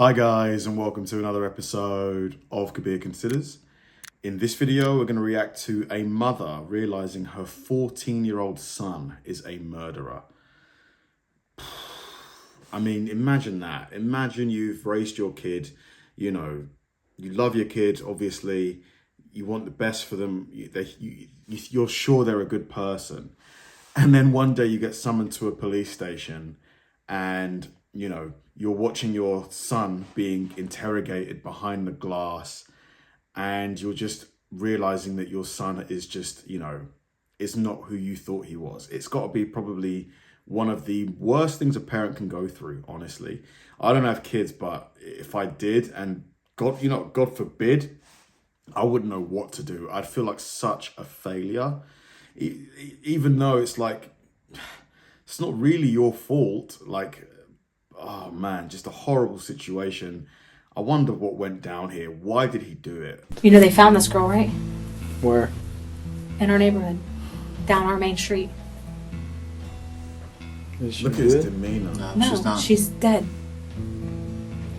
Hi guys, and welcome to another episode of Kabir Considers. In this video, we're going to react to a mother realizing her 14-year-old son is a murderer. I mean, imagine that. Imagine you've raised your kid, you love your kid, obviously, you want the best for them, you're sure they're a good person. And then one day you get summoned to a police station and, you're watching your son being interrogated behind the glass, and you're just realizing that your son is just, is not who you thought he was. It's got to be probably one of the worst things a parent can go through, honestly. I don't have kids, but if I did, and God forbid, I wouldn't know what to do. I'd feel like such a failure, even though it's like, it's not really your fault. Like, oh man, just a horrible situation. I wonder what went down here. Why did he do it? They found this girl, right? Where? In our neighborhood, down our main street. Look at his demeanor. No, she's dead.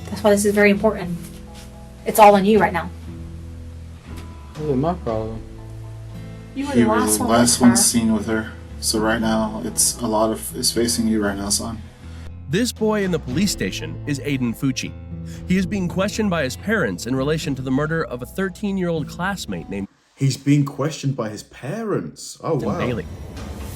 That's why this is very important. It's all on you right now. What is my problem? You were He the was last the one last with one her. seen with her. So right now, it's facing you right now, son. This boy in the police station is Aiden Fucci. He is being questioned by his parents in relation to the murder of a 13-year-old classmate named He's being questioned by his parents. Oh, wow. Bailey.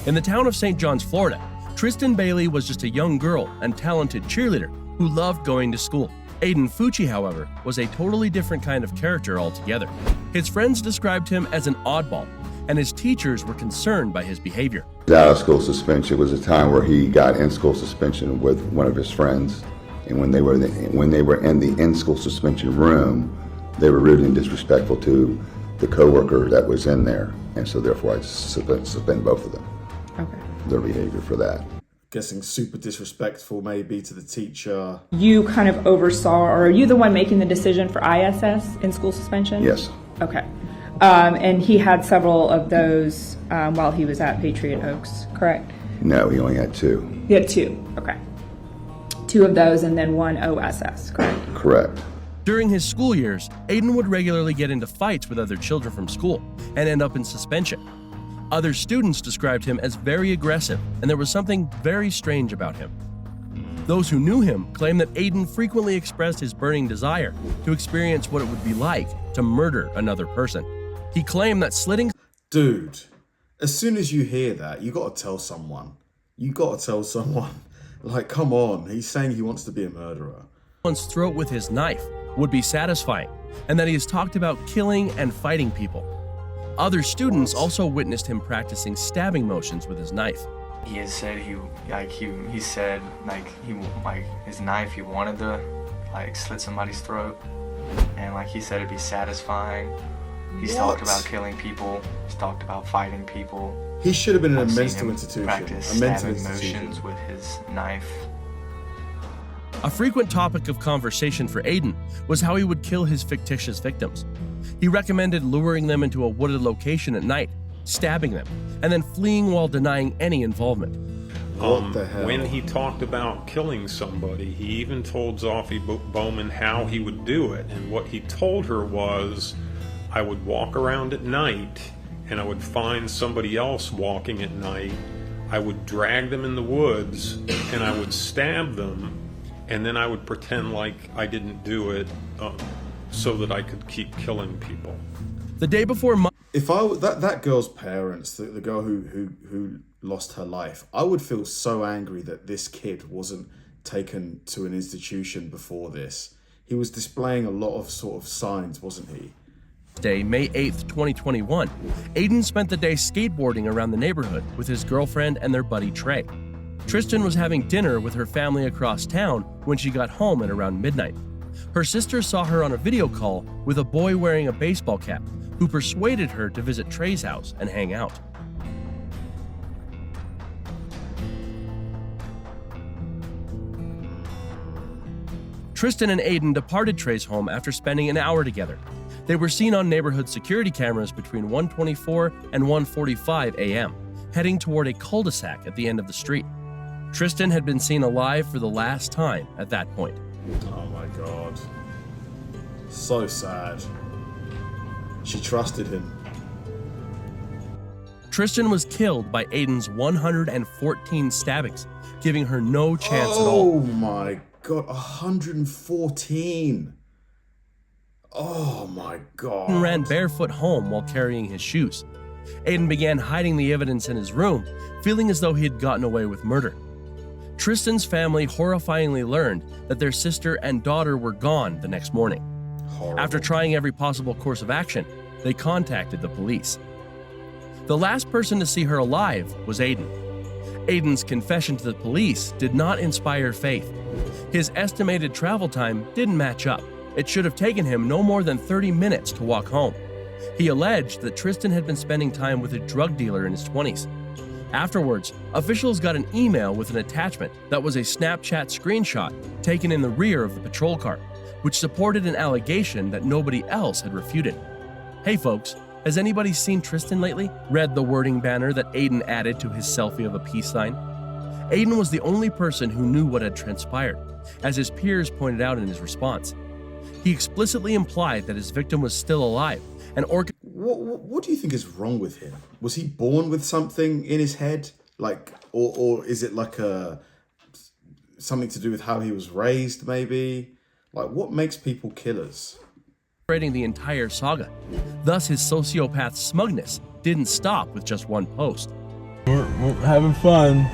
In the town of St. John's, Florida, Tristan Bailey was just a young girl and talented cheerleader who loved going to school. Aiden Fucci, however, was a totally different kind of character altogether. His friends described him as an oddball, and his teachers were concerned by his behavior. Out of school suspension. It was a time where he got in school suspension with one of his friends, and when they were in the in school suspension room, they were rude and disrespectful to the coworker that was in there, and so therefore I suspend both of them. Okay. Their behavior for that. Guessing super disrespectful maybe to the teacher. You kind of oversaw, or are you the one making the decision for ISS, in school suspension? Yes. Okay. And he had several of those while he was at Patriot Oaks, correct? No, he only had two. He had two, okay. Two of those and then one OSS, correct? Correct. During his school years, Aiden would regularly get into fights with other children from school and end up in suspension. Other students described him as very aggressive, and there was something very strange about him. Those who knew him claimed that Aiden frequently expressed his burning desire to experience what it would be like to murder another person. He claimed that slitting Dude, as soon as you hear that, you got to tell someone. Like, come on. He's saying he wants to be a murderer. someone's throat with his knife would be satisfying, and that he has talked about killing and fighting people. Other students also witnessed him practicing stabbing motions with his knife. He has said he said his knife, he wanted to slit somebody's throat, and he said it'd be satisfying. He's talked about killing people. He's talked about fighting people. He should have been in a I've seen mental him institution. practice A mental stabbing institution. motions with his knife. A frequent topic of conversation for Aiden was how he would kill his fictitious victims. He recommended luring them into a wooded location at night, stabbing them, and then fleeing while denying any involvement. What the hell? When he talked about killing somebody, he even told Zoffie Bowman how he would do it. And what he told her was, I would walk around at night and I would find somebody else walking at night. I would drag them in the woods and I would stab them, and then I would pretend like I didn't do it so that I could keep killing people. The day before If I that girl's parents, the girl who lost her life, I would feel so angry that this kid wasn't taken to an institution before this. He was displaying a lot of sort of signs, wasn't he? Day, May 8th, 2021, Aiden spent the day skateboarding around the neighborhood with his girlfriend and their buddy Trey. Tristan was having dinner with her family across town when she got home at around midnight. Her sister saw her on a video call with a boy wearing a baseball cap who persuaded her to visit Trey's house and hang out. Tristan and Aiden departed Trey's home after spending an hour together. They were seen on neighborhood security cameras between 1:24 and 1:45 a.m., heading toward a cul-de-sac at the end of the street. Tristan had been seen alive for the last time at that point. Oh my God. So sad. She trusted him. Tristan was killed by Aiden's 114 stabbings, giving her no chance at Oh all. my God, 114. Oh my God. Aiden ran barefoot home while carrying his shoes. Aiden began hiding the evidence in his room, feeling as though he had gotten away with murder. Tristan's family horrifyingly learned that their sister and daughter were gone the next morning. Horrible. After trying every possible course of action, they contacted the police. The last person to see her alive was Aiden. Aiden's confession to the police did not inspire faith. His estimated travel time didn't match up. It should have taken him no more than 30 minutes to walk home. He alleged that Tristan had been spending time with a drug dealer in his 20s. Afterwards, officials got an email with an attachment that was a Snapchat screenshot taken in the rear of the patrol car, which supported an allegation that nobody else had refuted. "Hey folks, has anybody seen Tristan lately?" read the wording banner that Aiden added to his selfie of a peace sign. Aiden was the only person who knew what had transpired, as his peers pointed out in his response. He explicitly implied that his victim was still alive and What do you think is wrong with him? Was he born with something in his head? Like, or is it like something to do with how he was raised, maybe? Like, what makes people killers? the entire saga. Thus, his sociopath smugness didn't stop with just one post. We're having fun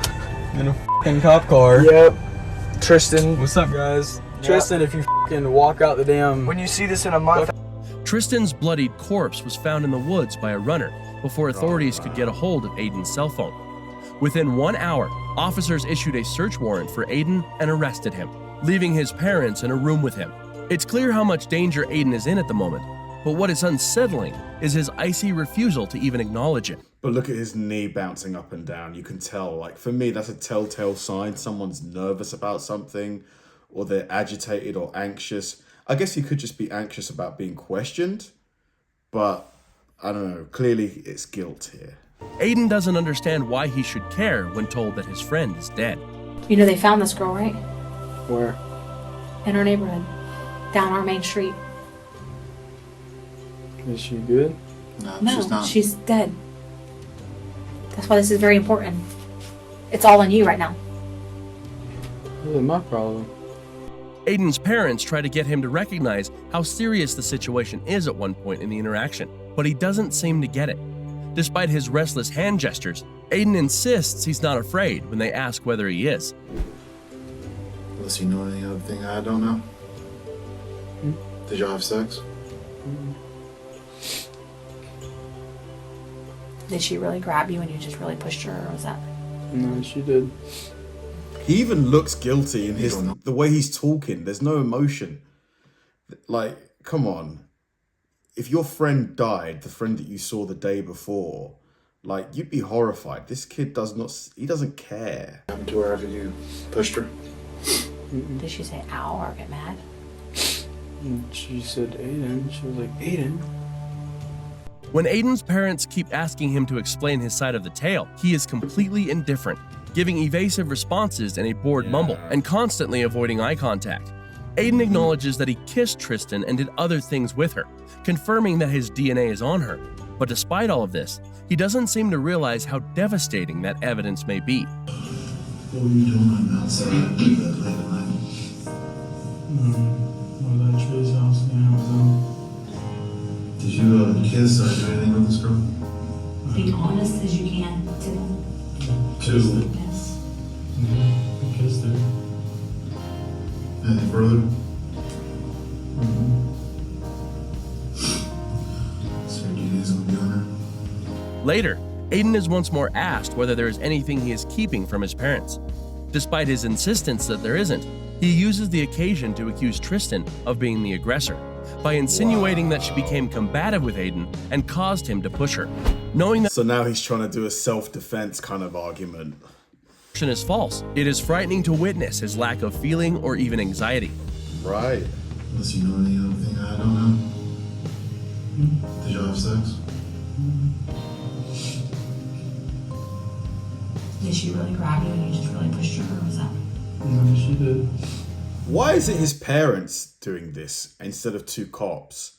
in a f***ing cop car. Yep. Tristan. What's up, guys? Tristan, if you f***ing walk out the damn... When you see this in a month... Tristan's bloodied corpse was found in the woods by a runner before authorities could get a hold of Aiden's cell phone. Within 1 hour, officers issued a search warrant for Aiden and arrested him, leaving his parents in a room with him. It's clear how much danger Aiden is in at the moment, but what is unsettling is his icy refusal to even acknowledge it. But look at his knee bouncing up and down. You can tell, like, for me, that's a telltale sign someone's nervous about something, or they're agitated or anxious. I guess he could just be anxious about being questioned, but I don't know, clearly it's guilt here. Aiden doesn't understand why he should care when told that his friend is dead. You know they found this girl, right? Where? In our neighborhood. Down our main street. Is she good? No, she's dead. That's why this is very important. It's all on you right now. This is my problem. Aiden's parents try to get him to recognize how serious the situation is at one point in the interaction, but he doesn't seem to get it. Despite his restless hand gestures, Aiden insists he's not afraid when they ask whether he is. Unless you know any other thing I don't know. Did y'all have sex? Did she really grab you and you just really pushed her, or was that? No, she did. He even looks guilty in the way he's talking. There's no emotion. Like, come on. If your friend died, the friend that you saw the day before, like, you'd be horrified. This kid doesn't care. What happened to her after you pushed her? Did she say ow or get mad? She said Aiden. She was like, Aiden? When Aiden's parents keep asking him to explain his side of the tale, he is completely indifferent, giving evasive responses and a bored mumble, and constantly avoiding eye contact. Aiden acknowledges that he kissed Tristan and did other things with her, confirming that his DNA is on her. But despite all of this, he doesn't seem to realize how devastating that evidence may be. What were you doing outside that late at night? Well, that tree's house, Did you kiss or do anything with this girl? Be honest as you can to them. Two. Yes. I kissed her. Anything further? So your DNA's gonna be on her? Later, Aiden is once more asked whether there is anything he is keeping from his parents. Despite his insistence that there isn't, he uses the occasion to accuse Tristan of being the aggressor by insinuating that she became combative with Aiden and caused him to push her. Knowing that So now he's trying to do a self-defense kind of argument. is false, it is frightening to witness his lack of feeling or even anxiety. Right. Unless you know any other thing I don't know. Did y'all have sex? Did she really grab you and you just really pushed her, or was that? No, she did. Why is it his parents doing this instead of 2 cops?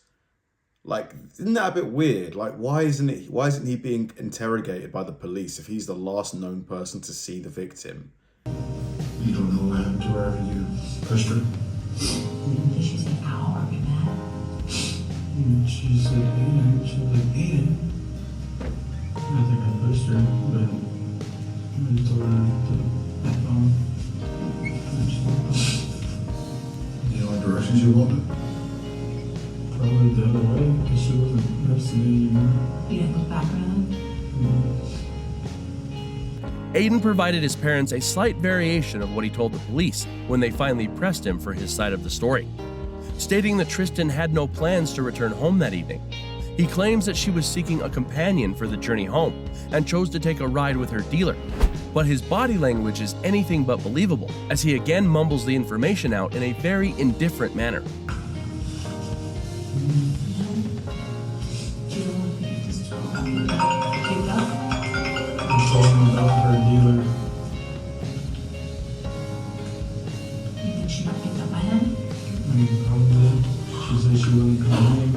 Like, isn't that a bit weird? Like, why isn't he being interrogated by the police if he's the last known person to see the victim? You don't know what happened to her after you pushed her? She's like, ow, are you mad? And she said, Aiden. She was like, Aiden. I think I pushed her, but I told her to back on. You know what directions you wanted? Probably the other way, because she wasn't pressing me anymore. You didn't look back around? Aiden provided his parents a slight variation of what he told the police when they finally pressed him for his side of the story, stating that Tristan had no plans to return home that evening. He claims that she was seeking a companion for the journey home and chose to take a ride with her dealer. But his body language is anything but believable, as he again mumbles the information out in a very indifferent manner. I told him about her dealer. You think she might pick up my head? Probably. She said she wouldn't come home.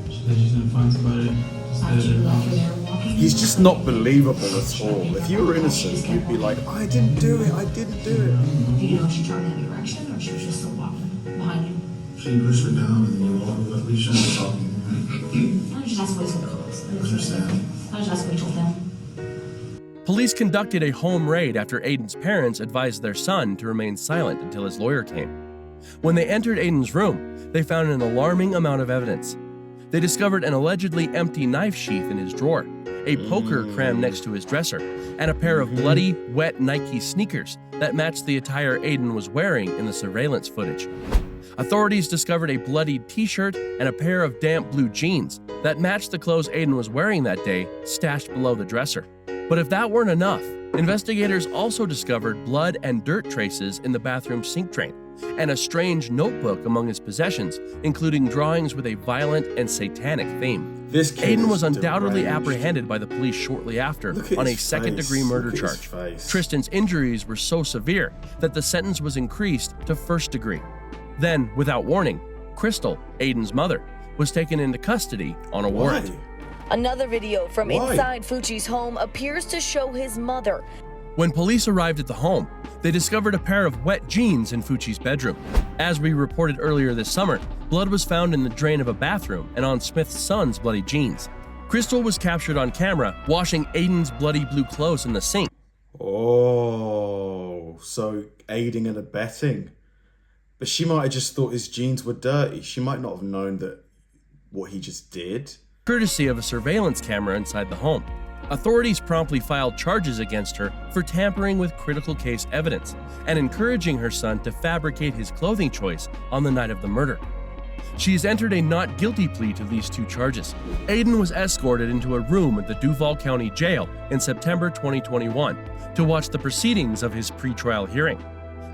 She said she's gonna find somebody to stay at her house. He's just not believable at all. If you were innocent, you'd be like, I didn't do it, I didn't do it. Do you know if she turned in that direction or she was just still walking behind you? She pushed her down and then you walk away. At least you're not talking. I just asked what he told us. I understand. I just asked what he told them. Police conducted a home raid after Aiden's parents advised their son to remain silent until his lawyer came. When they entered Aiden's room, they found an alarming amount of evidence. They discovered an allegedly empty knife sheath in his drawer, a poker crammed next to his dresser, and a pair of bloody, wet Nike sneakers that matched the attire Aiden was wearing in the surveillance footage. Authorities discovered a bloodied t-shirt and a pair of damp blue jeans that matched the clothes Aiden was wearing that day, stashed below the dresser. But if that weren't enough, investigators also discovered blood and dirt traces in the bathroom sink drain, and a strange notebook among his possessions, including drawings with a violent and satanic theme. This kid Aiden is was undoubtedly deranged. apprehended by the police shortly after Look at on a his second-degree face. murder Look at his charge. face. Tristan's injuries were so severe that the sentence was increased to first degree. Then, without warning, Crystal, Aiden's mother, was taken into custody on a warrant. Why? Another video from Why? inside Fucci's home appears to show his mother. When police arrived at the home, they discovered a pair of wet jeans in Fucci's bedroom. As we reported earlier this summer, blood was found in the drain of a bathroom and on Smith's son's bloody jeans. Crystal was captured on camera washing Aiden's bloody blue clothes in the sink. Oh, so aiding and abetting. But she might have just thought his jeans were dirty. She might not have known that what he just did. Courtesy of a surveillance camera inside the home. Authorities promptly filed charges against her for tampering with critical case evidence and encouraging her son to fabricate his clothing choice on the night of the murder. She's entered a not guilty plea to these 2 charges. Aiden was escorted into a room at the Duval County Jail in September 2021 to watch the proceedings of his pretrial hearing.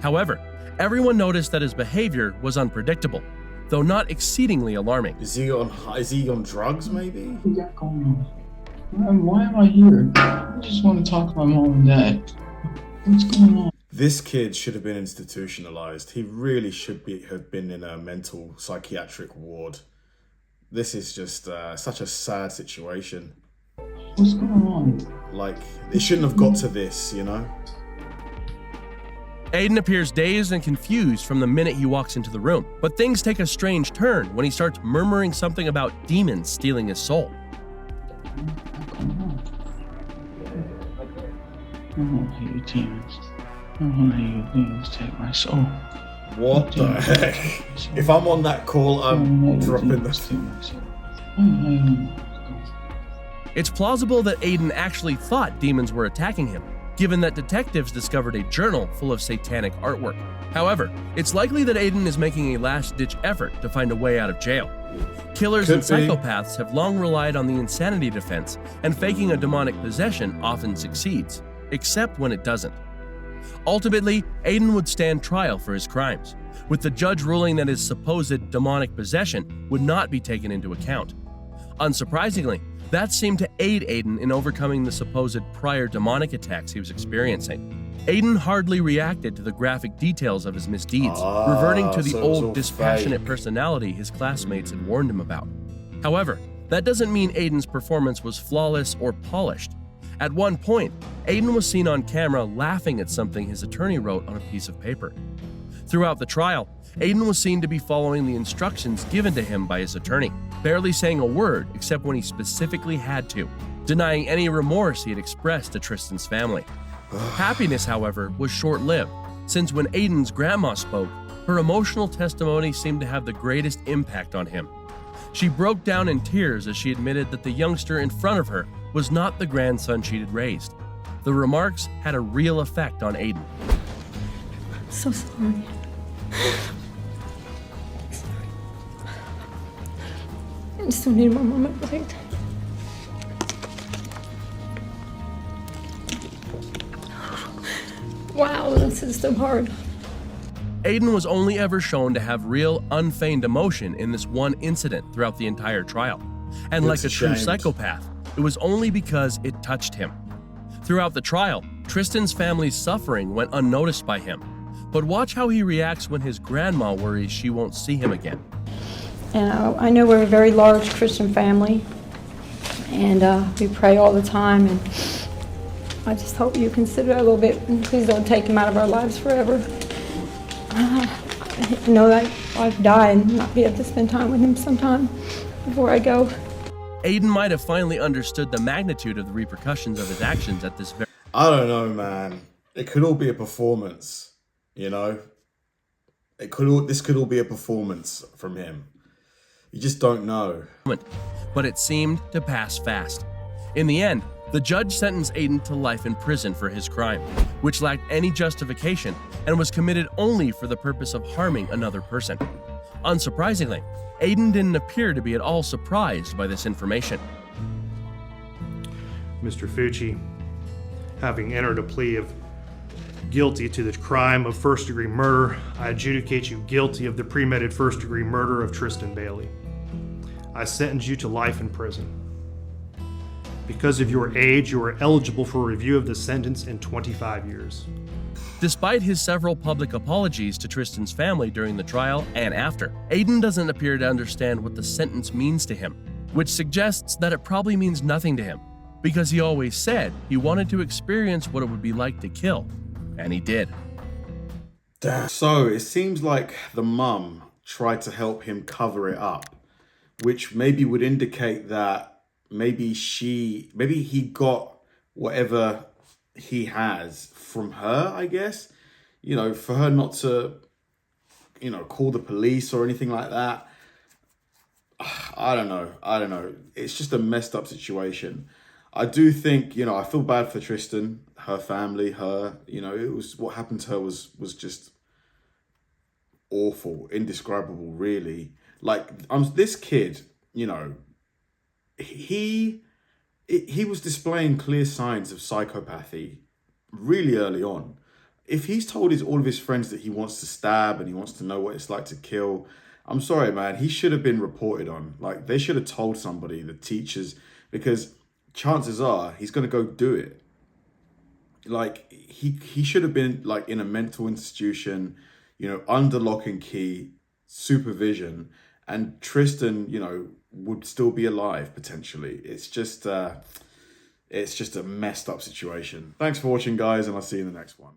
However, everyone noticed that his behavior was unpredictable, though not exceedingly alarming. Is he on drugs, maybe? What you got going on? Why am I here? I just want to talk to my mom and dad. What's going on? This kid should have been institutionalized. He really should have been in a mental psychiatric ward. This is just such a sad situation. What's going on? Like, it shouldn't have got to this, you know? Aiden appears dazed and confused from the minute he walks into the room, but things take a strange turn when he starts murmuring something about demons stealing his soul. I don't want to hear demons. I don't want to hear demons take my soul. What the heck? If I'm on that call, I'm dropping this. It's plausible that Aiden actually thought demons were attacking him, given that detectives discovered a journal full of satanic artwork. However, it's likely that Aiden is making a last-ditch effort to find a way out of jail. Killers and psychopaths have long relied on the insanity defense, and faking a demonic possession often succeeds, except when it doesn't. Ultimately, Aiden would stand trial for his crimes, with the judge ruling that his supposed demonic possession would not be taken into account. Unsurprisingly, that seemed to aid Aiden in overcoming the supposed prior demonic attacks he was experiencing. Aiden hardly reacted to the graphic details of his misdeeds, reverting to the so it was all old dispassionate fake. personality his classmates had warned him about. However, that doesn't mean Aiden's performance was flawless or polished. At one point, Aiden was seen on camera laughing at something his attorney wrote on a piece of paper. Throughout the trial, Aiden was seen to be following the instructions given to him by his attorney, barely saying a word except when he specifically had to, denying any remorse he had expressed to Tristan's family. Happiness, however, was short-lived, since when Aiden's grandma spoke, her emotional testimony seemed to have the greatest impact on him. She broke down in tears as she admitted that the youngster in front of her was not the grandson she had raised. The remarks had a real effect on Aiden. I'm so sorry. I just don't need my moment, right? Wow, this is so hard. Aiden was only ever shown to have real, unfeigned emotion in this one incident throughout the entire trial. And like a true psychopath, it was only because it touched him. Throughout the trial, Tristan's family's suffering went unnoticed by him. But watch how he reacts when his grandma worries she won't see him again. And I know we're a very large Christian family, and we pray all the time, and I just hope you consider it a little bit, and please don't take him out of our lives forever. I know that I've died and not be able to spend time with him sometime before I go. Aiden might have finally understood the magnitude of the repercussions of his actions at this very... I don't know, man. It could all be a performance, you know? This could all be a performance from him. You just don't know. But it seemed to pass fast. In the end, the judge sentenced Aiden to life in prison for his crime, which lacked any justification and was committed only for the purpose of harming another person. Unsurprisingly, Aiden didn't appear to be at all surprised by this information. Mr. Fucci, having entered a plea of guilty to the crime of first-degree murder, I adjudicate you guilty of the premeditated first-degree murder of Tristan Bailey. I sentence you to life in prison. Because of your age, you are eligible for review of the sentence in 25 years. Despite his several public apologies to Tristan's family during the trial and after, Aiden doesn't appear to understand what the sentence means to him, which suggests that it probably means nothing to him, because he always said he wanted to experience what it would be like to kill, and he did. Damn. So it seems like the mum tried to help him cover it up, which maybe would indicate that maybe he got whatever he has from her, I guess. You know, for her not to, you know, call the police or anything like that. I don't know. It's just a messed up situation. I do think, you know, I feel bad for Tristan, her family, you know, it was, what happened to her was just awful, indescribable, really. Like, this kid, you know, he was displaying clear signs of psychopathy really early on. If he's told all of his friends that he wants to stab and he wants to know what it's like to kill, I'm sorry, man, he should have been reported on. Like, they should have told somebody, the teachers, because chances are he's going to go do it. Like, he should have been, like, in a mental institution, you know, under lock and key, supervision, and Tristan, you know, would still be alive, potentially. It's just a messed up situation. Thanks for watching, guys, and I'll see you in the next one.